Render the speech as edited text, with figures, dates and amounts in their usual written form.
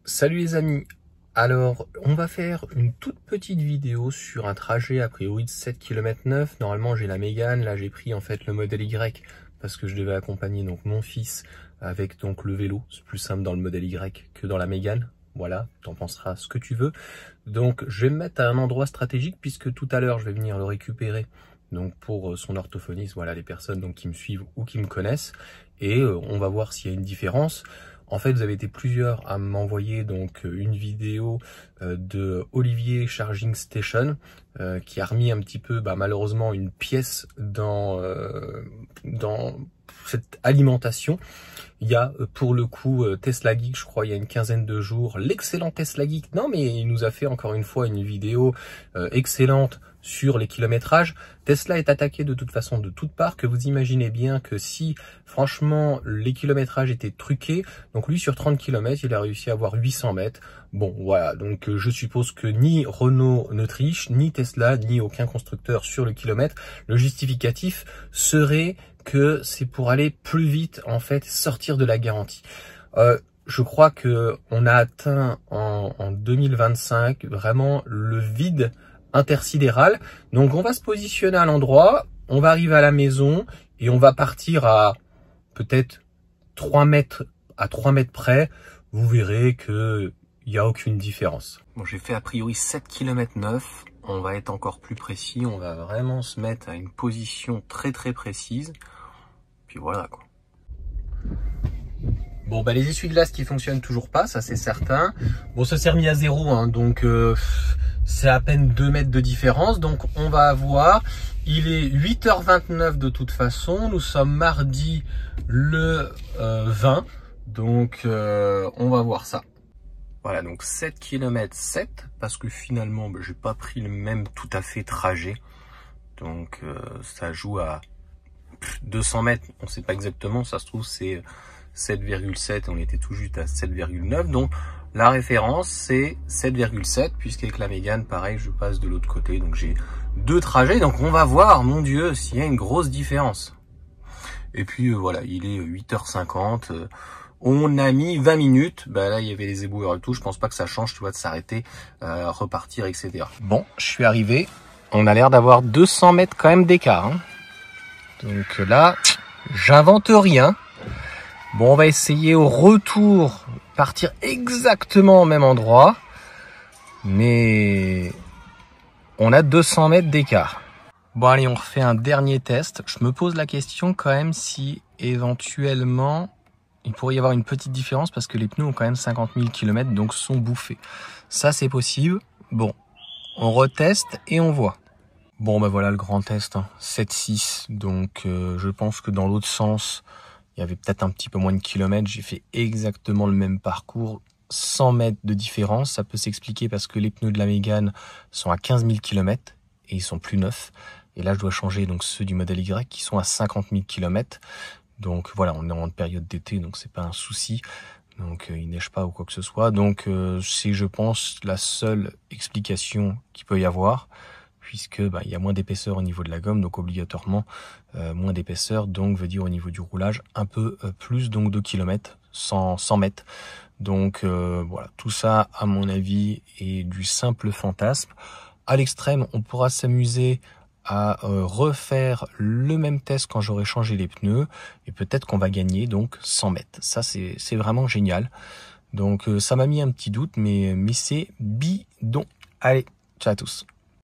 Salut les amis, alors on va faire une toute petite vidéo sur un trajet a priori de 7 km 9. Normalement j'ai la Mégane, là j'ai pris en fait le modèle Y parce que je devais accompagner donc mon fils avec donc le vélo. C'est plus simple dans le modèle Y que dans la Mégane. Voilà, t'en penseras ce que tu veux. Donc je vais me mettre à un endroit stratégique puisque tout à l'heure je vais venir le récupérer. Donc pour son orthophoniste, voilà les personnes donc qui me suivent ou qui me connaissent. Et on va voir s'il y a une différence. En fait, vous avez été plusieurs à m'envoyer donc une vidéo de Olivier Charging Station qui a remis un petit peu malheureusement une pièce dans cette alimentation. Il y a pour le coup Tesla Geek, je crois il y a une quinzaine de jours, l'excellent Tesla Geek. Non mais il nous a fait encore une fois une vidéo excellente sur les kilométrages. Tesla est attaqué de toute façon de toutes parts, que vous imaginez bien que si franchement les kilométrages étaient truqués, donc lui sur 30 km il a réussi à avoir 800 mètres. Bon voilà, donc je suppose que ni Renault ne triche, ni Tesla, ni aucun constructeur sur le kilomètre. Le justificatif serait que c'est pour aller plus vite en fait, sortir de la garantie. Je crois que on a atteint en 2025 vraiment le vide intersidéral. Donc on va se positionner à l'endroit, on va arriver à la maison et on va partir à peut-être 3 mètres près. Vous verrez que il n'y a aucune différence. Bon, j'ai fait a priori 7 km 9. On va être encore plus précis. On va vraiment se mettre à une position très précise. Puis voilà quoi. Bon les essuie-glaces qui fonctionnent toujours pas, ça c'est certain. Bon, ça s'est remis à 0, hein, donc c'est à peine 2 mètres de différence. Donc on va avoir, il est 8h29 de toute façon. Nous sommes mardi le 20. Donc on va voir ça. Voilà, donc 7 km 7, parce que finalement j'ai pas pris le même tout à fait trajet. Donc ça joue à 200 mètres, on sait pas exactement, ça se trouve c'est 7,7, on était tout juste à 7,9, donc la référence c'est 7,7, puisqu'avec la Mégane pareil je passe de l'autre côté, donc j'ai 2 trajets, donc on va voir, mon Dieu, s'il y a une grosse différence. Et puis voilà, il est 8h50, on a mis 20 minutes, là il y avait les éboueurs et tout, je pense pas que ça change, tu vois, de s'arrêter, repartir, etc. Bon, je suis arrivé, on a l'air d'avoir 200 mètres quand même d'écart, hein. Donc là, j'invente rien. Bon, on va essayer au retour, partir exactement au même endroit. Mais on a 200 mètres d'écart. Bon, allez, on refait un dernier test. Je me pose la question quand même si éventuellement il pourrait y avoir une petite différence parce que les pneus ont quand même 50 000 km, donc sont bouffés. Ça, c'est possible. Bon, on reteste et on voit. Bon, voilà le grand test, hein. 7,6. Donc, je pense que dans l'autre sens, il y avait peut-être un petit peu moins de kilomètres. J'ai fait exactement le même parcours, 100 mètres de différence. Ça peut s'expliquer parce que les pneus de la Mégane sont à 15 000 km et ils sont plus neufs. Et là, je dois changer donc ceux du modèle Y qui sont à 50 000 km. Donc voilà, on est en période d'été, donc c'est pas un souci. Donc il neige pas ou quoi que ce soit. Donc c'est, je pense, la seule explication qu'il peut y avoir, puisque il y a moins d'épaisseur au niveau de la gomme, donc obligatoirement moins d'épaisseur, donc veut dire au niveau du roulage un peu plus donc de kilomètres, 100 mètres. Donc voilà, tout ça à mon avis est du simple fantasme. À l'extrême, on pourra s'amuser à refaire le même test quand j'aurai changé les pneus, et peut-être qu'on va gagner donc 100 mètres. Ça c'est vraiment génial. Donc ça m'a mis un petit doute, mais c'est bidon. Allez, ciao à tous.